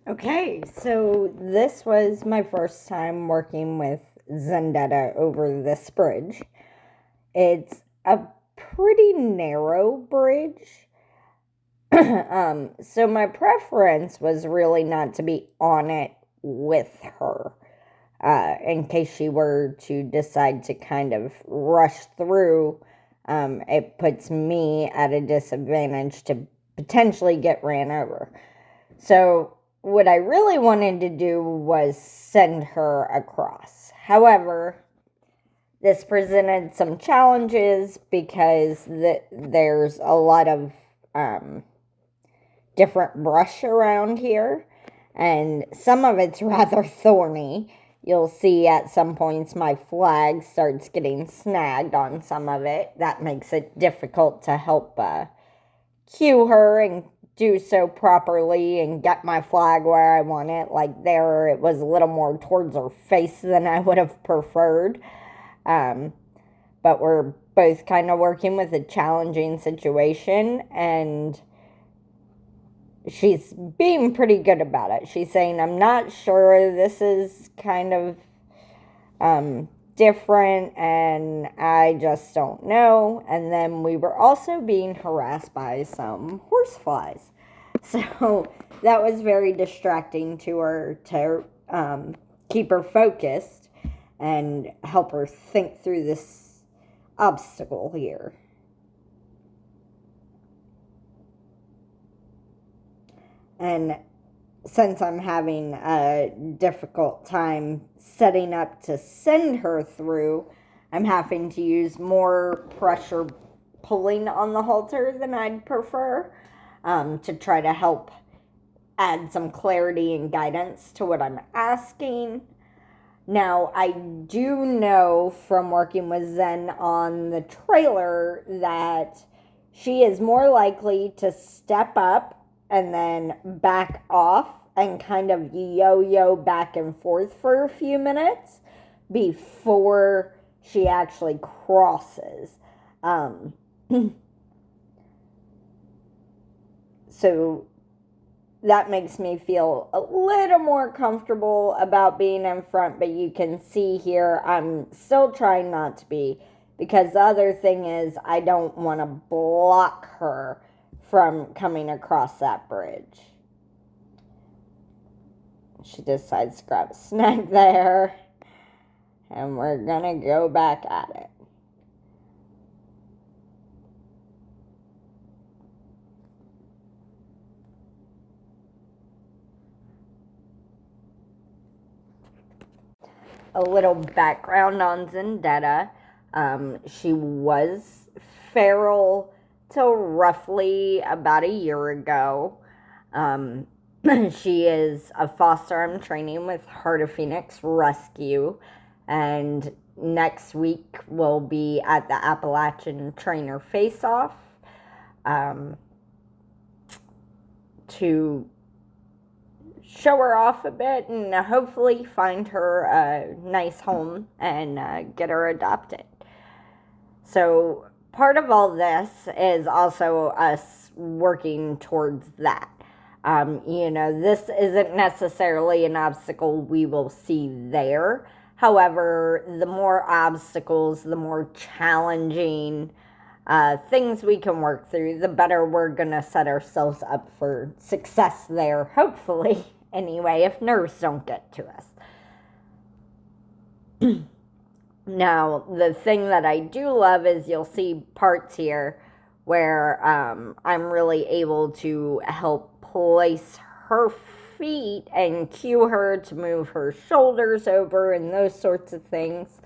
Okay, so this was my first time working with Zendetta over this bridge. It's a pretty narrow bridge. So my preference was really not to be on it with her, in case she were to decide to kind of rush through. It puts me at a disadvantage to potentially get ran over. So, what I really wanted to do was send her across. However, this presented some challenges because there's a lot of different brush around here, and some of it's rather thorny. You'll see at some points my flag starts getting snagged on some of it. That makes it difficult to help cue her and do so properly and get my flag where I want it. Like there, it was a little more towards her face than I would have preferred. But we're both kind of working with a challenging situation, and she's being pretty good about it. She's saying, I'm not sure, this is kind of different, and I just don't know. And then we were also being harassed by some horseflies. So that was very distracting to her to keep her focused and help her think through this obstacle here. And since I'm having a difficult time setting up to send her through, I'm having to use more pressure pulling on the halter than I'd prefer, to try to help add some clarity and guidance to what I'm asking. Now, I do know from working with Zen on the trailer that she is more likely to step up and then back off and kind of yo-yo back and forth for a few minutes before she actually crosses. So that makes me feel a little more comfortable about being in front, but you can see here I'm still trying not to be, because the other thing is I don't want to block her from coming across that bridge. She decides to grab a snack there, and we're gonna go back at it. A little background on Zendetta. She was feral till roughly about a year ago. She is a foster I'm training with Heart of Phoenix Rescue, and next week we'll be at the Appalachian Trainer Face Off to show her off a bit and hopefully find her a nice home and get her adopted. So part of all this is also us working towards that. This isn't necessarily an obstacle we will see there. However, the more obstacles, the more challenging things we can work through, the better we're going to set ourselves up for success there, hopefully, anyway, if nerves don't get to us. Now, the thing that I do love is you'll see parts here where I'm really able to help place her feet and cue her to move her shoulders over and those sorts of things.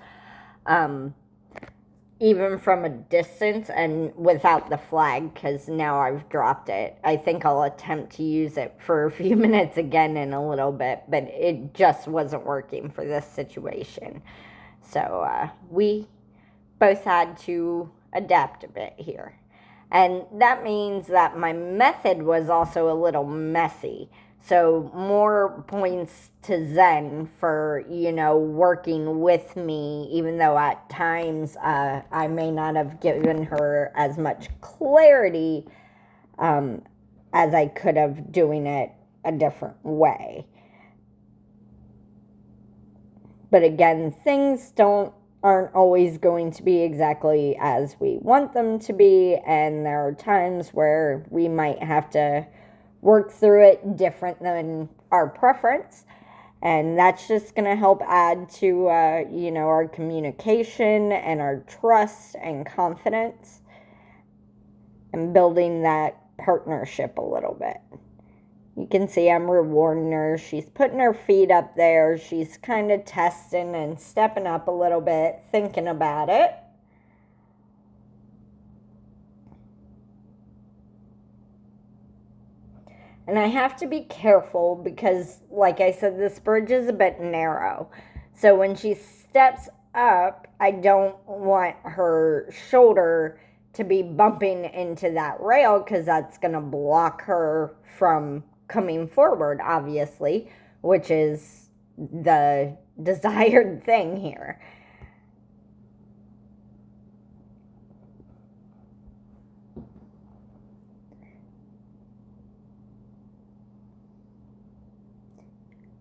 Even from a distance and without the flag, because now I've dropped it. I think I'll attempt to use it for a few minutes again in a little bit, but it just wasn't working for this situation. So we both had to adapt a bit here. And that means that my method was also a little messy. So more points to Zen for, working with me, even though at times I may not have given her as much clarity as I could have doing it a different way. But again, things aren't always going to be exactly as we want them to be, and there are times where we might have to work through it different than our preference, and that's just going to help add to our communication and our trust and confidence and building that partnership a little bit. You can see I'm rewarding her. She's putting her feet up there. She's kind of testing and stepping up a little bit, thinking about it. And I have to be careful because, like I said, this bridge is a bit narrow. So when she steps up, I don't want her shoulder to be bumping into that rail because that's going to block her from coming forward, obviously, which is the desired thing here.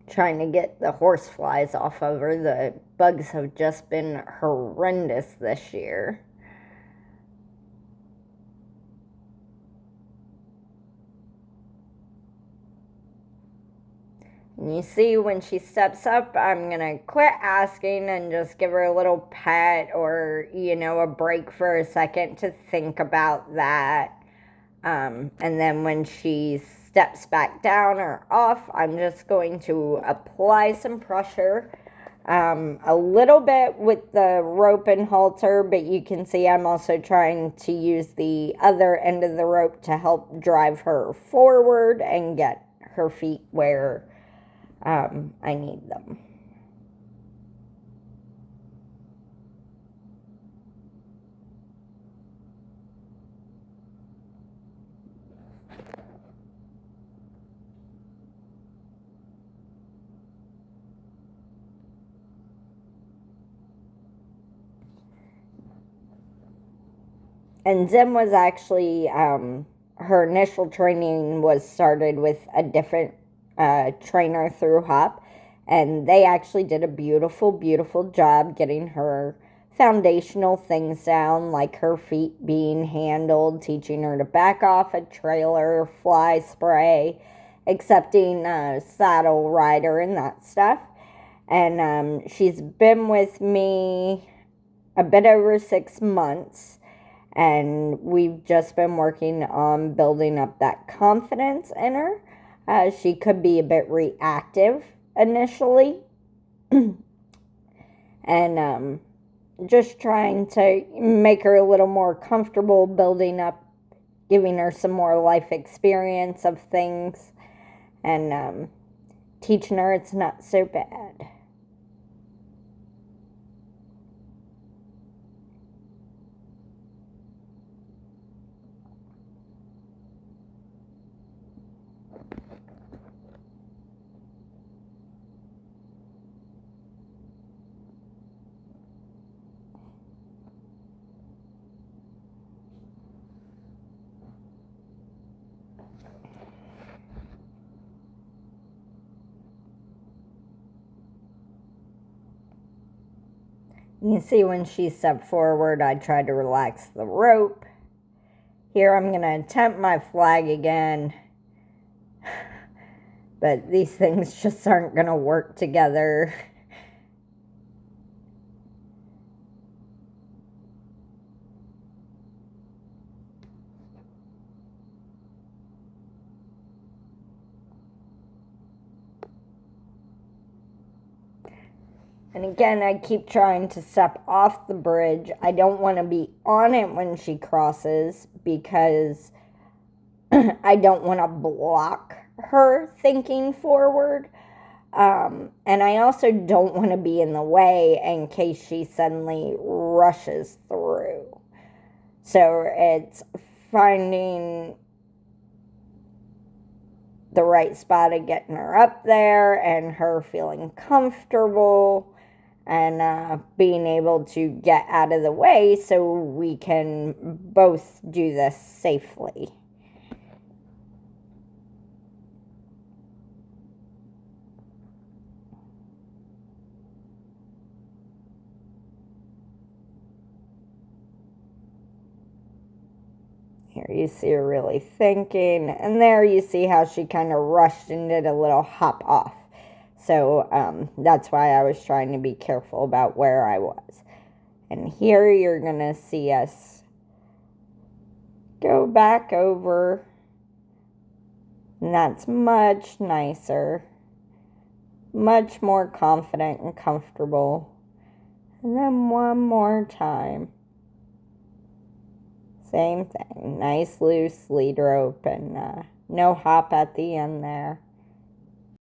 Trying to get the horse flies off of her. The bugs have just been horrendous this year. And you see, when she steps up, I'm going to quit asking and just give her a little pet or, a break for a second to think about that. And then when she steps back down or off, I'm just going to apply some pressure. A little bit with the rope and halter, but you can see I'm also trying to use the other end of the rope to help drive her forward and get her feet where I need them. And Zim was actually, her initial training was started with a different trainer through HOP, and they actually did a beautiful, beautiful job getting her foundational things down, like her feet being handled, teaching her to back off a trailer, fly spray, accepting saddle rider and that stuff. And she's been with me a bit over 6 months. And we've just been working on building up that confidence in her. She could be a bit reactive initially. And just trying to make her a little more comfortable, building up, giving her some more life experience of things, and teaching her it's not so bad. You see, when she stepped forward, I tried to relax the rope. Here I'm going to attempt my flag again. But these things just aren't going to work together. And again, I keep trying to step off the bridge. I don't want to be on it when she crosses because I don't want to block her thinking forward. And I also don't want to be in the way in case she suddenly rushes through. So it's finding the right spot of getting her up there and her feeling comfortable and being able to get out of the way so we can both do this safely. Here you see her really thinking. And there you see how she kind of rushed and did a little hop off. So that's why I was trying to be careful about where I was. And here you're going to see us go back over. And that's much nicer. Much more confident and comfortable. And then one more time. Same thing. Nice loose lead rope and no hop at the end there.